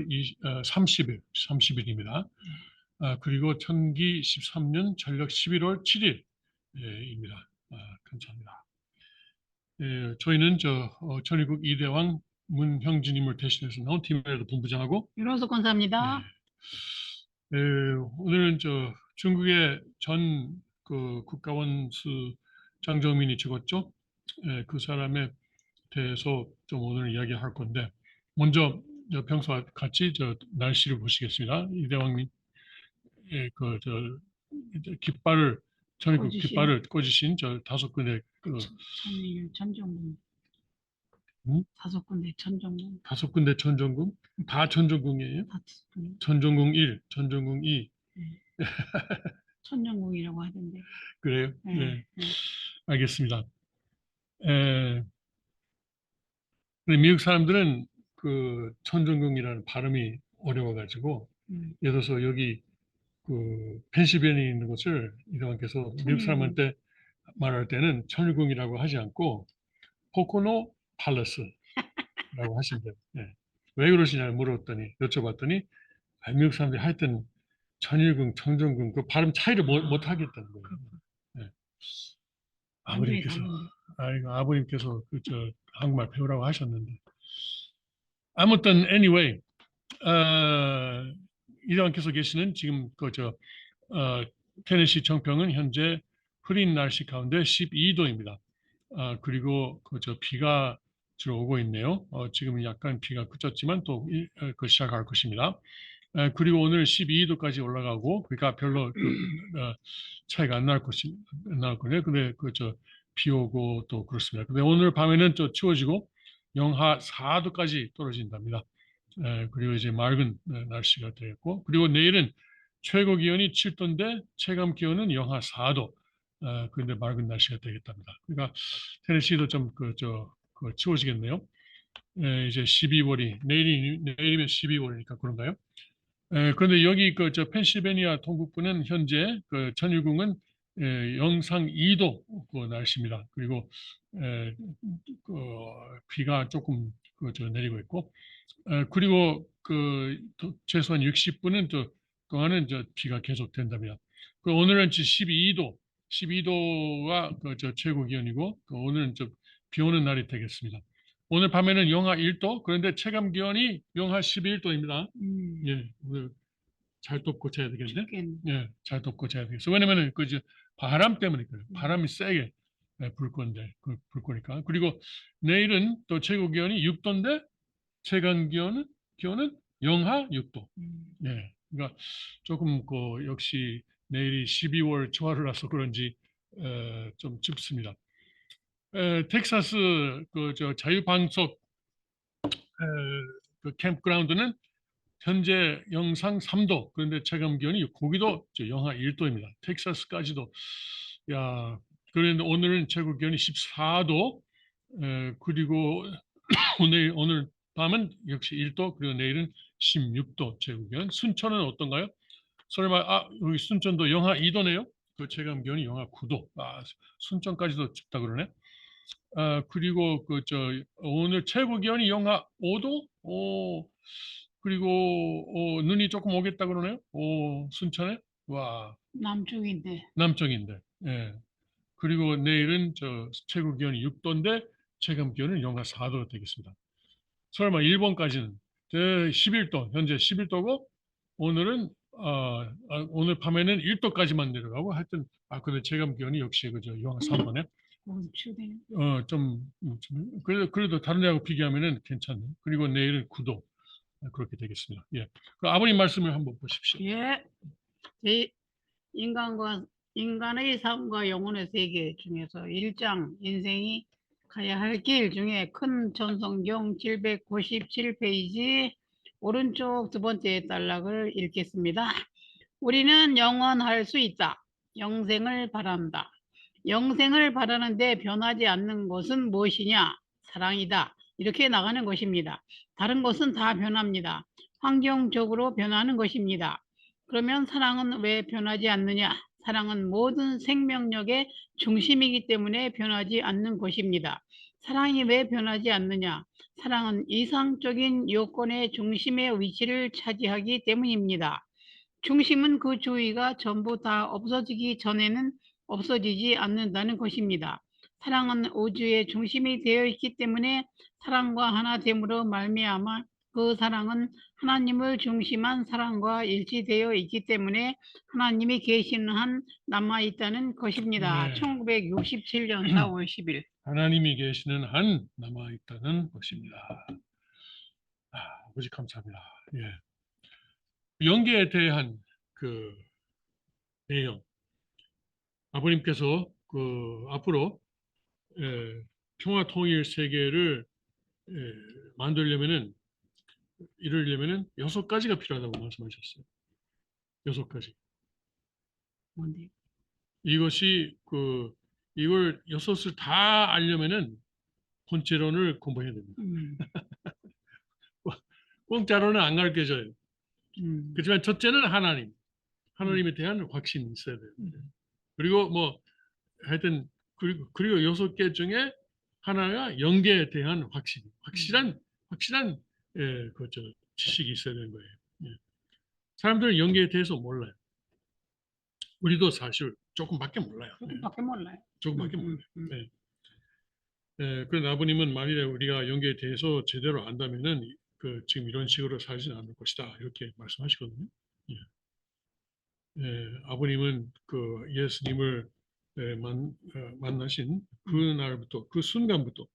10월 30일입니다. 그리고 천기 13년 전력 11월 7일입니다. 감사합니다. 저희는 천일국 이대왕 문형진님을 대신해서 나온 팀에도 본부장하고 유로석 권사입니다. 오늘은 중국의 전 국가원수 장정민이 죽었죠. 그 사람에 대해서 좀 오늘 이야기할 건데, 먼저 평소와 같이 날씨를 보시겠습니다. 이대왕님 깃발을 전국 깃발을 꽂으신 5군데 천정궁. 5군데 천정궁. 5군데 천정궁? 다 천정궁이에요? 다 천정궁 1, 천정궁 2. 천정궁이라고 하던데. 그래요? 네. 알겠습니다. 미국 사람들은 그 천정궁이라는 발음이 어려워가지고, 예를 들어서 여기 펜실베니아에 있는 곳을 이대왕께서 미국 사람한테 말할 때는 천일궁이라고 하지 않고 포코노 팔러스라고 하신대요. 네. 왜 그러시냐고 여쭤봤더니 미국 사람들이 하여튼 천일궁, 천정궁 그 발음 차이를 못 하겠다는 거예요. 네. 아버님께서 한국말 배우라고 하셨는데, 아무튼 anyway 이대왕께서 계시는 지금 테네시 청평은 현재 흐린 날씨 가운데 12도입니다. 그리고 비가 주로 오고 있네요. 지금 약간 비가 그쳤지만 또 시작할 것입니다. 그리고 오늘 12도까지 올라가고, 그러니까 별로 차이가 안 날 거예요. 근데 비 오고 또 그렇습니다. 근데 오늘 밤에는 또 추워지고 영하 4도까지 떨어진답니다. 그리고 이제 맑은 날씨가 되겠고, 그리고 내일은 최고 기온이 7도인데 체감 기온은 영하 4도. 그런데 맑은 날씨가 되겠답니다. 그러니까 테네시도 좀 추워지겠네요. 이제 12월이 내일이면 12월이니까 그런가요? 그런데 여기 펜실베니아 동북부는 현재 천일궁은 영상 2도 날씨입니다. 그리고 비가 조금 내리고 있고, 그리고 최소한 60분은 동안은 비가 계속 된답니다. 오늘은 12도가 최고 기온이고, 오늘은 비 오는 날이 되겠습니다. 오늘 밤에는 영하 1도, 그런데 체감 기온이 영하 11도입니다. 예, 오늘 잘 덮고 자야 되겠는데? 예, 잘 덮고 자야 되겠어. 왜냐면은 바람 때문에 그래요. 바람이 세게 불 거니까. 그리고 내일은 또 최고 기온이 6도인데 체감 기온은 영하 6도. 예, 그러니까 조금 역시 내일이 12월 초하루라서 그런지 좀 춥습니다. 텍사스 자유방석 캠프그라운드는 현재 영상 3도, 그런데 체감 기온이 거기도 영하 1도입니다. 텍사스까지도. 그런데 오늘은 최고 기온이 14도, 그리고 오늘 밤은 역시 1도, 그리고 내일은 16도 최고 기온. 순천은 어떤가요? 설마 여기 순천도 영하 2도네요. 그 체감 기온이 영하 9도. 순천까지도 춥다 그러네. 그리고 오늘 최고 기온이 영하 5도. 그리고 눈이 조금 오겠다 그러네요. 순천에. 와. 남쪽인데. 예. 그리고 내일은 최고 기온이 6도인데 체감 기온은 영하 4도 되겠습니다. 설마 일본까지는 11도, 현재 11도고, 오늘은 오늘 밤에는 1도까지만 내려가고, 하여튼 근데 체감 기온이 역시 영하 3도네. 그래도 다른 데하고 비교하면은 괜찮네요. 그리고 내일은 9도. 그렇게 되겠습니다. 예. 아버님 말씀을 한번 보십시오. 예. 인간의 삶과 영혼의 세계 중에서 1장 인생이 가야 할 길 중에 큰 천성경 797페이지 오른쪽 2번째 단락을 읽겠습니다. 우리는 영원할 수 있다. 영생을 바란다. 영생을 바라는데 변하지 않는 것은 무엇이냐? 사랑이다. 이렇게 나가는 것입니다. 다른 것은 다 변합니다. 환경적으로 변하는 것입니다. 그러면 사랑은 왜 변하지 않느냐? 사랑은 모든 생명력의 중심이기 때문에 변하지 않는 것입니다. 사랑이 왜 변하지 않느냐? 사랑은 이상적인 요건의 중심의 위치를 차지하기 때문입니다. 중심은 그 주위가 전부 다 없어지기 전에는 없어지지 않는다는 것입니다. 사랑은 우주의 중심이 되어 있기 때문에 사랑과 하나됨으로 말미암아 그 사랑은 하나님을 중심한 사랑과 일치되어 있기 때문에 하나님이 계시는 한 남아 있다는 것입니다. 네. 1967년 4월 10일. 하나님이 계시는 한 남아 있다는 것입니다. 아버지 감사합니다. 예. 영계에 대한 그 내용, 아버님께서 그 앞으로 평화 통일 세계를 예, 만들려면은 이루려면은 6가지가 필요하다고 말씀하셨어요. 6가지. 뭔데? 이것이 이걸 6을 다 알려면은 본체론을 공부해야 됩니다. 공짜로는 안 가르쳐져요. 그렇지만 첫째는 하나님에 대한 확신이 있어야 돼요. 그리고 뭐 하여튼 그리고 6개 중에 하나가 영계에 대한 확실한 그저 지식이 있어야 되는 거예요. 예. 사람들은 영계에 대해서 몰라요. 우리도 사실 조금밖에 몰라요. 조금밖에 몰라요. 조금밖에 몰라요. 예. 그래서 아버님은 만일에 우리가 영계에 대해서 제대로 안다면은 지금 이런 식으로 살지는 않을 것이다 이렇게 말씀하시거든요. 예. 아버님은 그 예수님을 만나신 그 날부터 그 순간부터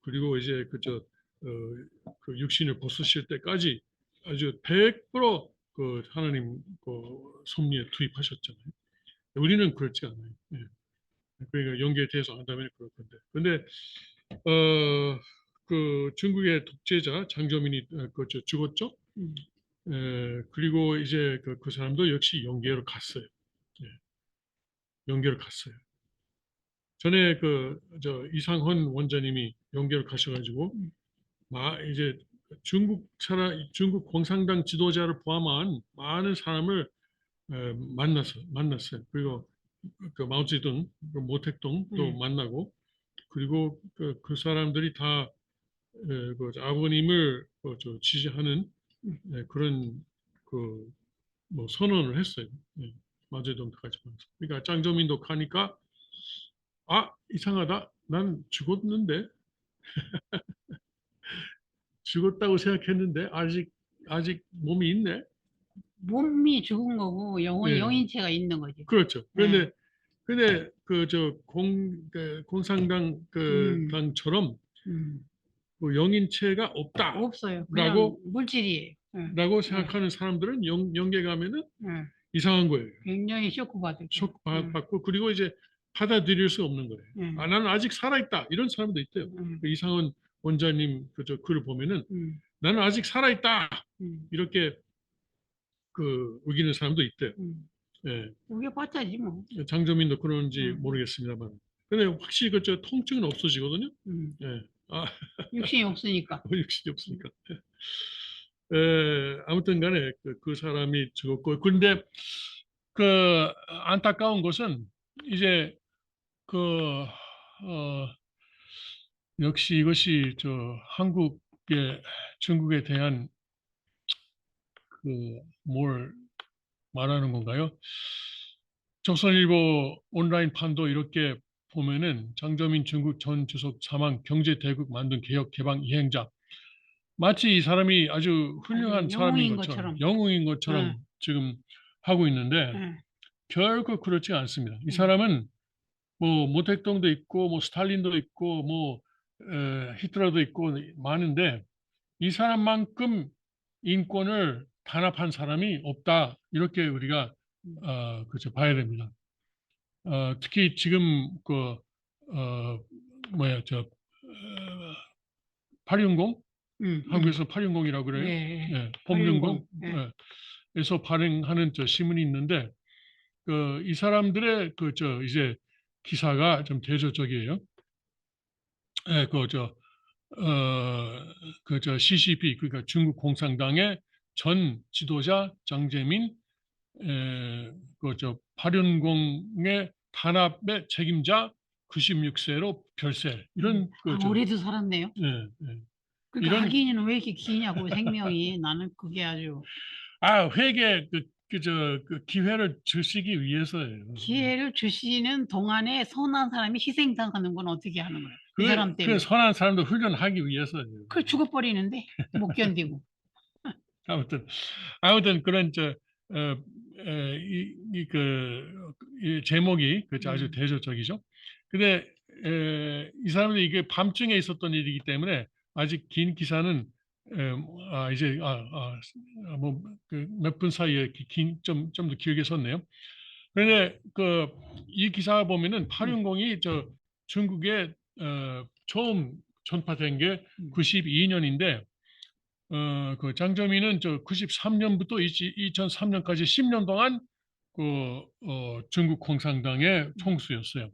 그리고 이제 그 육신을 벗으실 때까지 아주 100% 하나님 섭리에 투입하셨잖아요. 우리는 그렇지 않아요. 예. 그러니까 연계에 대해서 안다면 그럴 건데. 근데 그 중국의 독재자 장저민이 죽었죠. 그리고 이제 그 사람도 역시 연계로 갔어요. 예. 연계로 갔어요. 전에 이상헌 원장님이 연계로 가셔가지고 이제 중국 공산당 지도자를 포함한 많은 사람을 만났어요. 그리고 그 마오쩌둥, 그 모택동도 만나고 그리고 그 사람들이 다 그 아버님을 지지하는 그런 뭐 선언을 했어요. 마오쩌둥까지 보면서. 그러니까 장저민도 가니까 이상하다. 난 죽었는데 죽었다고 생각했는데 아직 몸이 있네. 몸이 죽은 거고 예, 영인체가 있는 거지. 그렇죠. 네. 근데 공산당 당처럼 음. 뭐 영인체가 없다라고 없어요. 그냥 물질이에요. 생각하는 사람들은 영계 가면은 네. 이상한 거예요. 굉장히 쇼크 받을 거예요. 쇼크 받고 그리고 이제 받아들일 수 없는 거예요. 나는 아직 살아있다 이런 사람도 있대요. 그 이상은 원장님 글을 보면은 나는 아직 살아있다 이렇게 우기는 사람도 있대요. 예. 우게 봤자지 뭐. 장조민도 그런지 모르겠습니다만. 근데 확실히 통증은 없어지거든요. 예. 육신이 없으니까. 육신이 없으니까. 아무튼 간에 그 사람이 죽었고 근데 안타까운 것은 이제 역시 이것이 중국에 대한 뭘 말하는 건가요? 조선일보 온라인판도 이렇게 보면은 장저민 중국 전 주석 사망 경제대국 만든 개혁 개방 이행자 마치 이 사람이 아주 훌륭한 사람인 것처럼 영웅인 것처럼 지금 하고 있는데 결코 그렇지 않습니다. 이 사람은 뭐 모택동도 있고 뭐 스탈린도 있고 뭐 히틀러도 있고 많은데 이 사람만큼 인권을 단합한 사람이 없다 이렇게 우리가 봐야 됩니다. 특히 지금 뭐야 810 한국에서 810이라고 그래요. 예. 범균공 에서 발행하는 신문이 있는데 이 사람들의 이제 기사가 좀 대조적이에요. CCP 그러니까 중국 공산당의 전 지도자 장제민 8연공의 탄압의 책임자 96세로 별세 이런 우리도 살았네요. 그러니까 이런 하기는 왜 이렇게 기냐고 생명이. 나는 그게 아주 회개 그 기회를 주시기 위해서예요. 기회를 주시는 동안에 선한 사람이 희생당하는 건 어떻게 하는 거예요? 이 사람 그 때문에. 선한 사람도 훈련하기 위해서예요. 그 죽어버리는데 못 견디고. 아무튼 그런 이 제목이 아주 대조적이죠. 근데 이 사람들이 이게 밤중에 있었던 일이기 때문에 아직 긴 기사는 이제 뭐 몇 분 사이에 좀 더 길게 썼네요. 그런데 이 기사 보면은 810이 중국에 처음 전파된 게 92년인데 그 장점이는 93년부터 2003년까지 10년 동안 중국 공산당의 총수였어요.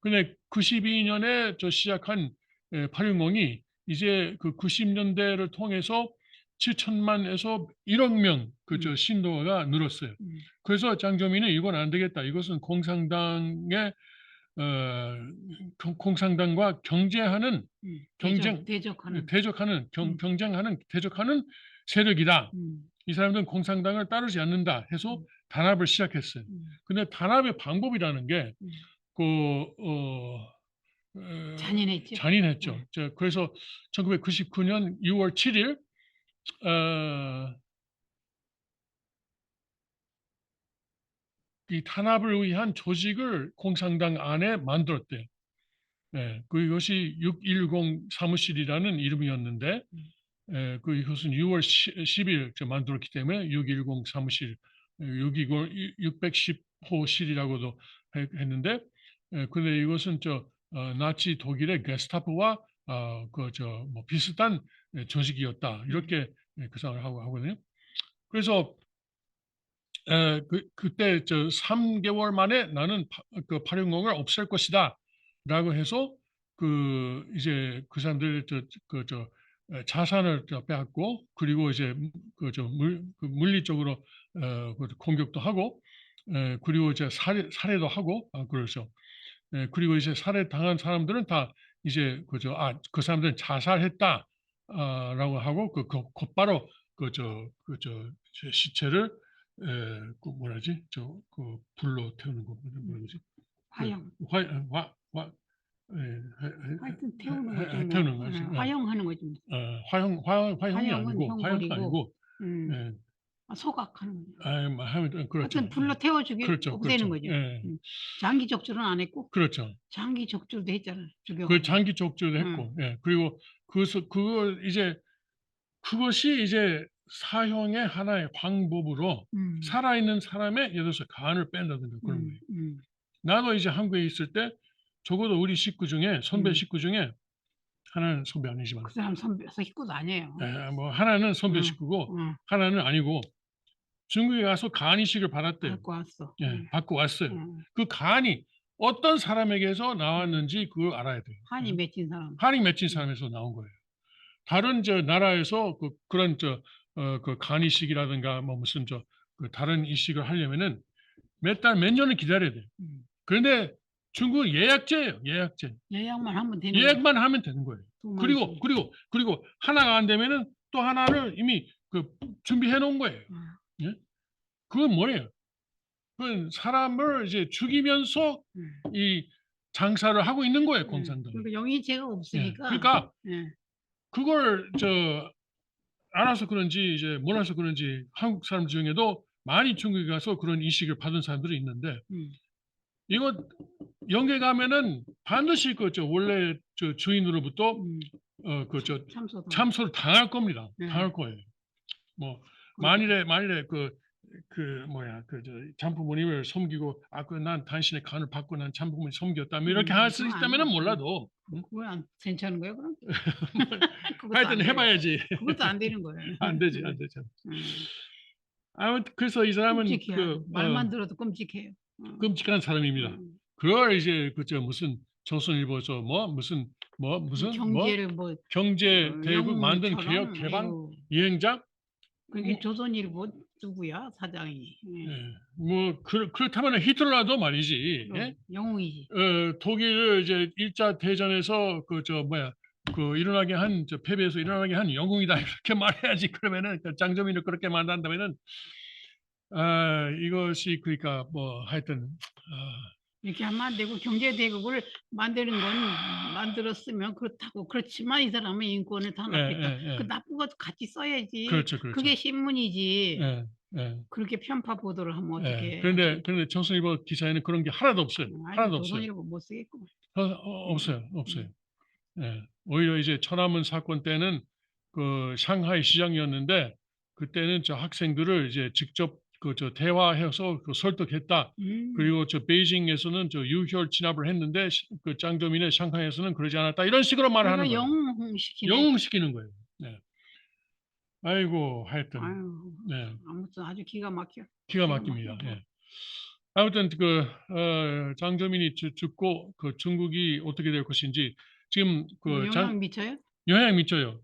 근데 92년에 시작한 810이 이제 그 90년대를 통해서 7천만에서 1억 명 신도가 늘었어요. 그래서 장점이는 이건 안 되겠다. 이것은 공산당의 공산당과 경쟁하는 대적하는 세력이다. 이 사람들은 공산당을 따르지 않는다 해서 단합을 시작했어요. 근데 단합의 방법이라는 게 잔인했죠. 잔인했죠. 그래서 1999년 6월 7일 이 탄압을 위한 조직을 공산당 안에 만들었대요. 예, 그것이 610 사무실이라는 이름이었는데 그것은 6월 10일 만들었기 때문에 610 사무실, 610호실이라고도 했는데, 근데 이것은 나치 독일의 게스타포와 뭐 비슷한 조직이었다 이렇게 구상을 하거든요. 그래서 그때 3개월 만에 나는 810을 없앨 것이다라고 해서 이제 그 사람들 자산을 빼앗고 그리고 이제 물리적으로 공격도 하고 그리고 이제 살해도 하고 그러죠. 그리고 이제 살해당한 사람들은 다 이제 그 사람들은 자살했다 라고 하고 곧바로 시체를 뭐라지? 불로 태우는 거 뭐라지? 화형. 하여튼 태우는 거죠. 태우는 거지. 화형하는 거죠. 화형이 아니고 형 화형이 버리고. 아니고 소각하는 거죠. 하여튼 그렇죠. 하여튼 불로 태워 없애는 거죠. 예. 장기 적출은 안 했고 그렇죠. 장기 적출도 했잖아요. 그 장기 적주도 했고, 그리고 그것이 이제 사형의 하나의 방법으로 살아있는 사람의 예를 들어서 간을 뺀다든가 그런 거예요. 나도 이제 한국에 있을 때 적어도 우리 식구 중에 선배 식구 중에 하나는 선배 아니지만 그 사람 선배 식구도 아니에요. 뭐 하나는 선배 식구고 하나는 아니고 중국에 가서 간 이식을 받았대요. 갖고 왔어. 받고 왔어요. 그 간이 어떤 사람에게서 나왔는지 그걸 알아야 돼요. 한이 맺힌 사람. 한이 맺힌 사람에서 나온 거예요. 다른 나라에서 그런 간 이식이라든가 뭐 무슨 다른 이식을 하려면은 몇 년을 기다려야 돼요. 그런데 중국은 예약제예요. 예약제. 예약만 하면 되는 예약만 하면 되는 거예요. 그리고 하나가 안 되면은 또 하나를 이미 준비해 놓은 거예요. 예? 그건 뭐예요? 그건 사람을 이제 죽이면서 이 장사를 하고 있는 거예요, 공산당. 그러니까 영의제가 없으니까. 그러니까 그걸 알아서 그런지 이제 몰라서 그런지 한국 사람 중에도 많이 중국에 가서 그런 이식을 받은 사람들이 있는데 이거 영계 가면은 반드시 원래 주인으로부터 참소를 당할 겁니다. 당할 거예요. 뭐 만일에 잠부모님을 섬기고 난 당신의 간을 받고 난 잠부모님 섬겼다면 이렇게 할 수 있다면은 몰라도 그건 안 괜찮은 거예요, 그럼? 하여튼 해봐야지. 그것도 안 되는 거예요. 안 되지. 아무튼 그래서 이 사람은 말만 들어도 끔찍해요. 끔찍한 사람입니다. 그걸 이제 무슨 조선일보 무슨 경제를 경제 대국 만든 개혁 개방 여행자. 그게 조선일보 누구야 사장이? 뭐 그렇다면 히틀러도 말이지. 영웅이지. 독일을 이제 1차 대전에서 일어나게 한 패배해서 일어나게 한 영웅이다 이렇게 말해야지. 그러면은 장점인을 그렇게 만난다면은 이것이 그러니까 뭐 하여튼 이렇게 하면 안 되고 경제 대국을 만드는 건 만들었으면 그렇다고. 그렇지만 이 사람은 인권을 탄압했다. 그 예예예. 나쁜 것도 같이 써야지. 그렇죠, 그렇죠. 그게 신문이지. 예. 예. 그렇게 편파 보도를 하면 예. 어떡해. 그런데 조선일보 기사에는 그런 게 하나도 없어요. 아주 하나도 없어요. 조선일보 못 쓰겠구만. 음. 없어요. 없어요. 음. 예. 오히려 이제 천안문 사건 때는 상하이 시장이었는데 그때는 저 학생들을 이제 직접 대화해서 설득했다. 음. 그리고 베이징에서는 유혈 진압을 했는데 장저민의 상하이에서는 그러지 않았다. 이런 식으로 말을 하는 그러니까 거예요. 영웅시키네. 영웅시키는 거예요. 네. 아이고 하여튼 아유, 네. 아무튼 아주 기가 막혀. 기가 기가 막혀. 막힙니다. 예. 아무튼 장저민이 죽고 중국이 어떻게 될 것인지 지금 영향 미쳐요? 영향 미쳐요.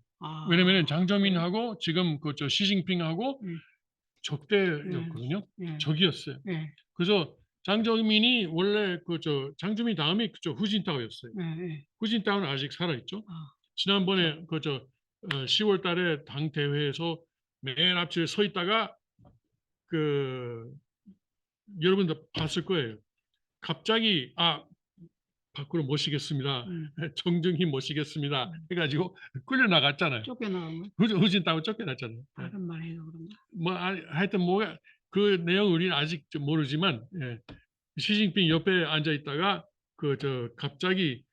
왜냐면은 아, 그래요? 장저민하고 지금 시진핑하고 음. 음. 적대였거든요. 예. 적이었어요. 예. 그래서 장저민이 원래 장저민 다음이 후진타오였어요. 예. 예. 후진타오는 아직 살아 있죠. 아, 지난번에 10월 달에 당 대회에서 맨 앞줄에 서 있다가 여러분도 봤을 거예요. 갑자기 밖으로 모시겠습니다. 음. 정중히 모시겠습니다. 해가지고 끌려 나갔잖아요. 쫓겨나간 거. 후진타오 쫓겨났잖아요. 다른 말 해서 그런가? 뭐 하여튼 뭐가 그 내용 우리는 아직 좀 모르지만 시진핑 옆에 앉아 있다가 갑자기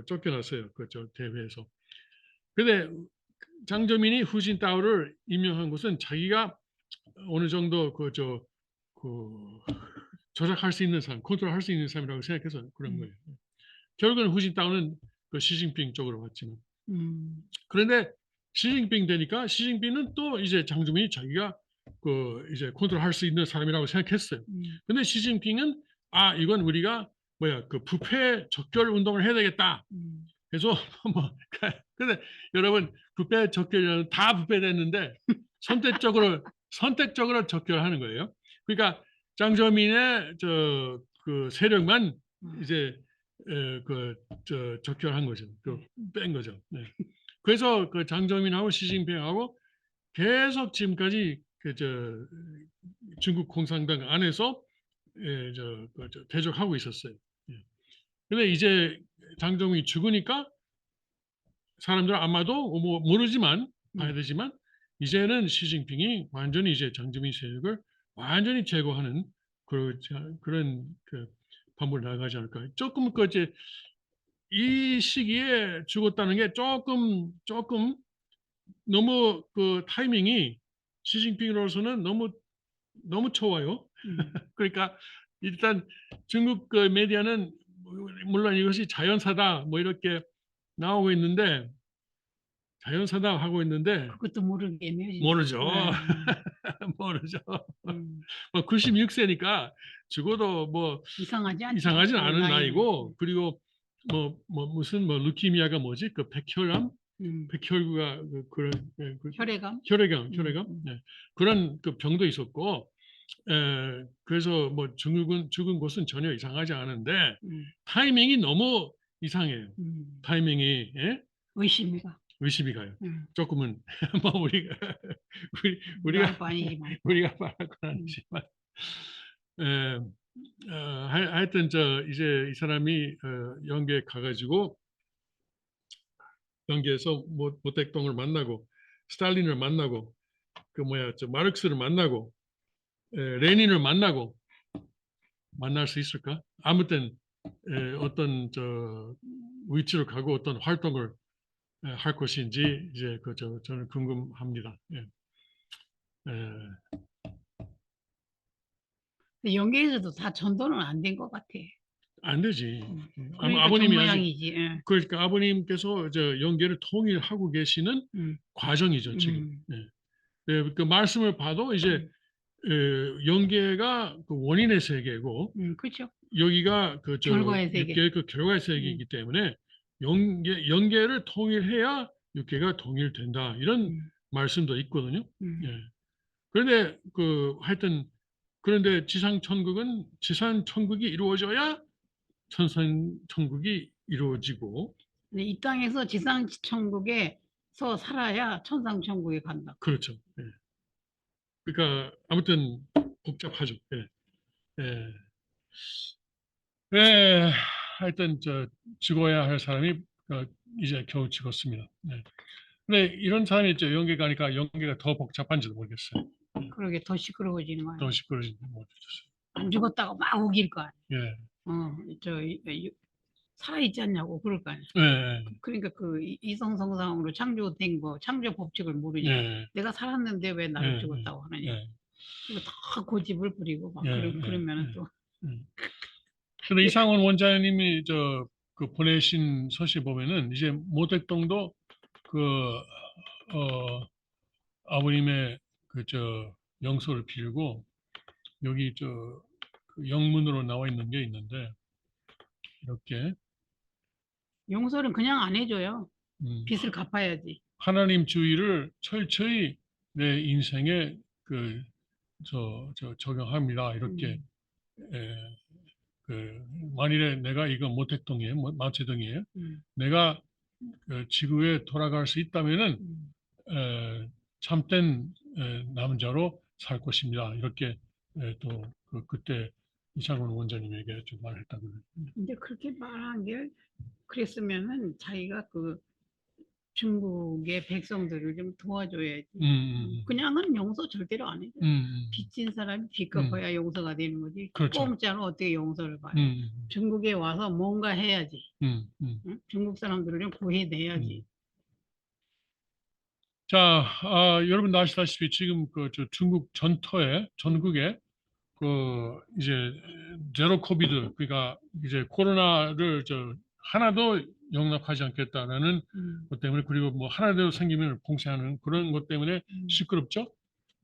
쫓겨났어요. 대회에서. 근데 장저민이 후진타오를 임명한 것은 자기가 어느 정도 조작할 수 있는 사람, 컨트롤할 수 있는 사람이라고 생각해서 그런 거예요. 결국은 후진타오는 시진핑 쪽으로 왔지만. 음. 그런데 시진핑 되니까 시진핑은 또 이제 장저민이 자기가 이제 컨트롤할 수 있는 사람이라고 생각했어요. 음. 근데 시진핑은 이건 우리가 부패 적결 운동을 해야 되겠다. 음. 그래서 근데 여러분 부패 적결이라는 다 부패됐는데 선택적으로 적결하는 거예요. 그러니까 장저민의 세력만 이제 적결한 거죠. 뺀 거죠. 네. 그래서 장저민하고 시진핑하고 계속 지금까지 중국 공산당 안에서 대적하고 있었어요. 근데 이제 장저민이 죽으니까 사람들은 아마도 모르지만 봐야 되지만 이제는 시진핑이 완전히 이제 장저민 세력을 완전히 제거하는 그런 방법을 나가지 않을까. 조금 이제 이 시기에 죽었다는 게 조금 너무 타이밍이 시진핑으로서는 너무 좋아요. 그러니까 일단 중국 메디어는 물론 이것이 자연사다 뭐 이렇게 나오고 있는데 자연사다 하고 있는데 그것도 모르겠네요, 진짜. 모르죠. 네. 모르죠. 음. 뭐 96세니까 죽어도 뭐 이상하지 않죠. 이상하진 그 않은 나이는. 나이고 그리고 무슨 루키미아가 뭐지? 백혈암? 음. 백혈구가 그런 혈액암? 혈액암. 음. 네. 그런 병도 있었고 그래서 뭐 죽은 것은 전혀 이상하지 않은데 음. 타이밍이 너무 이상해요. 음. 타이밍이 의심이가. 의심이 가요. 조금은 뭐 우리가 할 바 아니지만. 우리가 말할 건 아니지만 하여튼 이제 이 사람이 영계에 가가지고 영계에서 모택동을 만나고 스탈린을 만나고 마르크스를 만나고 레닌을 만나고 만날 수 있을까? 아무튼 어떤 위치로 가고 어떤 활동을 할 것인지 이제 저는 궁금합니다. 연계에서도 다 전도는 안 된 것 같아. 안 되지. 그러니까 아버님이 아직 모양이지. 예. 그러니까 아버님께서 영계를 통일하고 계시는 과정이죠 지금. 그 말씀을 봐도 이제 영계가 원인의 세계고 그렇죠. 여기가 결과의 세계. 육계의 결과의 세계이기 때문에 영계를 통일해야 육계가 통일된다 이런 말씀도 있거든요. 그런데 하여튼 그런데 지상 천국이 이루어져야 천상 천국이 이루어지고 근데 이 땅에서 지상 천국에서 살아야 천상 천국에 간다. 그렇죠. 예. 그러니까 아무튼 복잡하죠. 예. 예. 예. 하여튼 죽어야 할 사람이 이제 겨우 죽었습니다. 네. 근데 이런 사람이 있죠. 연계 가니까 연계가 더 복잡한지도 모르겠어요. 그러게 더 시끄러워지는 거 더 아니야. 시끄러워지는 모르겠어요. 안 죽었다고 막 우길 거 아니야. 예. 살아있지 않냐고 그럴 거 아니야. 예. 예. 그러니까 그 이성성상으로 창조된 거, 창조 법칙을 모르니까 예. 내가 살았는데 왜 나를 예. 죽었다고 하느냐. 예. 그리고 다 고집을 부리고 막 예. 예. 그러면은 예. 또 예. 근데 이상원 원장님이 그 보내신 서시 보면은 이제 모택동도 그 아버님의 영소를 빌고 여기 그 영문으로 나와 있는 게 있는데 이렇게 용서는 그냥 안 해줘요. 음, 빚을 갚아야지. 하나님 주의를 철저히 내 인생에 적용합니다. 이렇게 음, 에, 만일에 내가 이거 모택동이에요, 마체동이에요. 음, 내가 그 지구에 돌아갈 수 있다면은 음. 참된 남자로 살 것입니다. 이렇게 그때 이창훈 원장님에게 좀 말했다고요. 근데 그렇게 말한 게 그랬으면은 자기가 그 중국의 백성들을 좀 도와줘야지. 음, 음, 그냥은 용서 절대로 안 해줘. 음, 빚진 사람이 빚 음, 갚아야 용서가 되는 거지. 그렇죠. 공짜로 어떻게 용서를 음, 받아. 중국에 와서 뭔가 해야지. 음, 음, 응? 중국 사람들을 좀 구해내야지. 음. 자, 여러분도 아시다시피 지금 중국 전국에 이제 제로 코비드, 그러니까 이제 코로나를 하나도 용납하지 않겠다라는 음, 것 때문에, 그리고 뭐 하나도 생기면 봉쇄하는 그런 것 때문에 음. 시끄럽죠?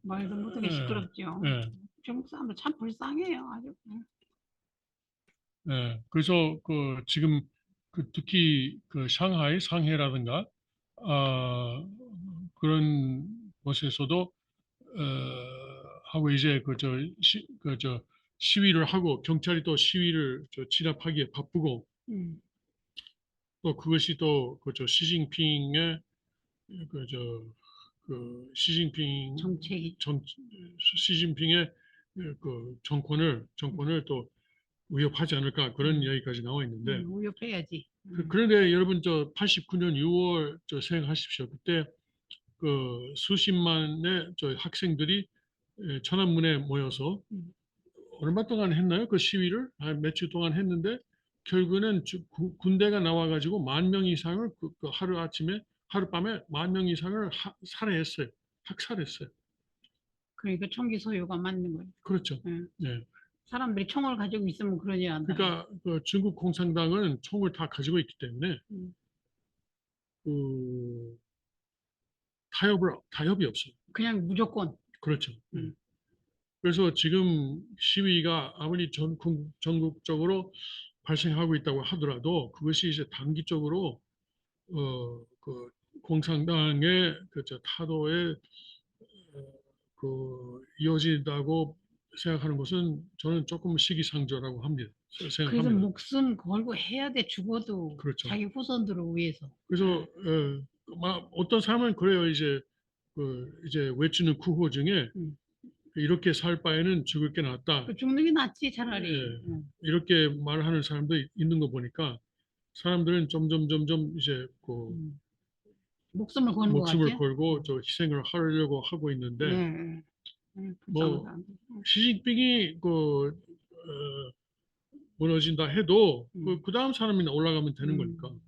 말도 못하게 예, 시끄럽죠. 예, 중국 사람들 참 불쌍해요. 아주. 예. 그래서 지금 특히 상해라든가 그런 곳에서도 하고 이제 시위를 하고 경찰이 또 시위를 진압하기에 바쁘고 음, 또 그것이 또 시진핑의 시진핑 정책이. 시진핑의 정권을 또 위협하지 않을까 그런 음, 이야기까지 나와 있는데 위협해야지. 그런데 여러분 89년 6월 생각하십시오. 그때 수십만의 학생들이 천안문에 모여서 음, 얼마 동안 했나요? 그 시위를 한 며칠 동안 했는데 결국에는 군대가 나와가지고 10,000명 이상을 하룻밤에 10,000명 이상을 살해했어요. 학살했어요. 그러니까 총기 소유가 맞는 거예요. 그렇죠. 예. 네. 사람들이 총을 가지고 있으면 그런 일 한다. 그러니까 중국 공산당은 총을 다 가지고 있기 때문에 음, 그 타협이 없어요. 그냥 무조건. 그렇죠. 네. 음, 그래서 지금 시위가 아무리 전국적으로 발생하고 있다고 하더라도 그것이 이제 단기적으로 그 공산당의 타도에 이어진다고 생각하는 것은 저는 조금 시기상조라고 합니다. 그래서 생각합니다. 목숨 걸고 해야 돼. 죽어도 그렇죠. 자기 후손들을 위해서. 그래서 어떤 사람은 그래요. 이제 외치는 구호 중에 음. 이렇게 살 바에는 죽을 게 낫다. 그 죽는 게 낫지 차라리. 예, 이렇게 말하는 사람도 있는 거 보니까 사람들은 점점 이제 음. 목숨을 거는 것 목숨을 같지? 걸고 희생을 하려고 하고 예, 있는데 예. 불쌍한 뭐 사람들. 시진핑이 무너진다 해도 음, 그 다음 사람이 올라가면 되는 거니까 음.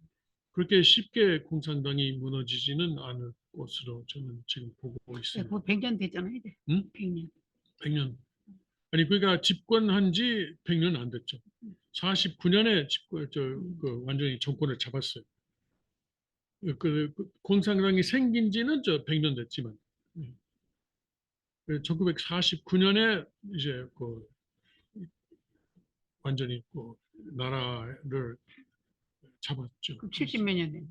그렇게 쉽게 공산당이 무너지지는 않을 것으로 저는 지금 보고 예, 있습니다. 그거 100년 됐잖아, 이제. 응? 100년. 100년. 아니 그러니까 집권한 지 100년 안 됐죠. 49년에 완전히 정권을 잡았어요. 공산당이 생긴 지는 100년 됐지만 1949년에 이제 완전히 나라를 잡았죠. 그럼 70몇 년 됐네.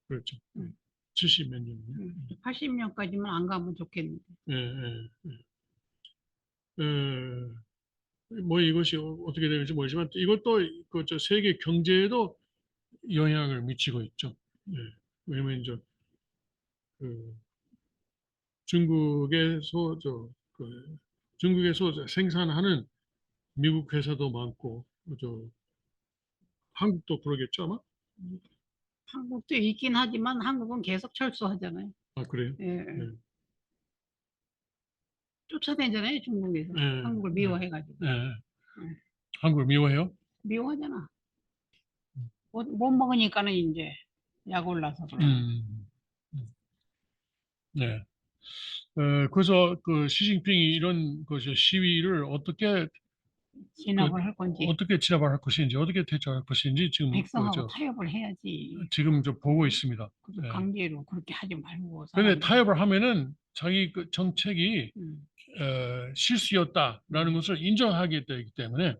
그렇죠. 음, 70 몇 년이요. 80년까지만 안 가면 좋겠는데. 예, 예, 예. 뭐 이것이 어떻게 되는지 모르지만 이것도 세계 경제에도 영향을 미치고 있죠. 예. 왜냐면 이제 그 중국에서 생산하는 미국 회사도 많고 한국도 그러겠죠 아마? 한국도 있긴 하지만 한국은 계속 철수하잖아요. 아 그래요? 예, 네. 쫓아내잖아요, 중국에서. 네, 한국을 네, 미워해가지고. 네. 음. 한국을 미워해요? 미워하잖아. 못 먹으니까는 이제 약 올라서 그래. 음, 네. 그래서 그 시진핑이 이런 시위를 진압을 할 건지 어떻게 진압할 것인지, 어떻게 대처할 것인지 지금 백성하고 타협을 해야지. 지금 좀 보고 있습니다. 그래서 네. 강제로 그렇게 하지 말고 근데 사람들. 타협을 하면은 자기 그 정책이 음. 실수였다라는 것을 인정하게 되기 때문에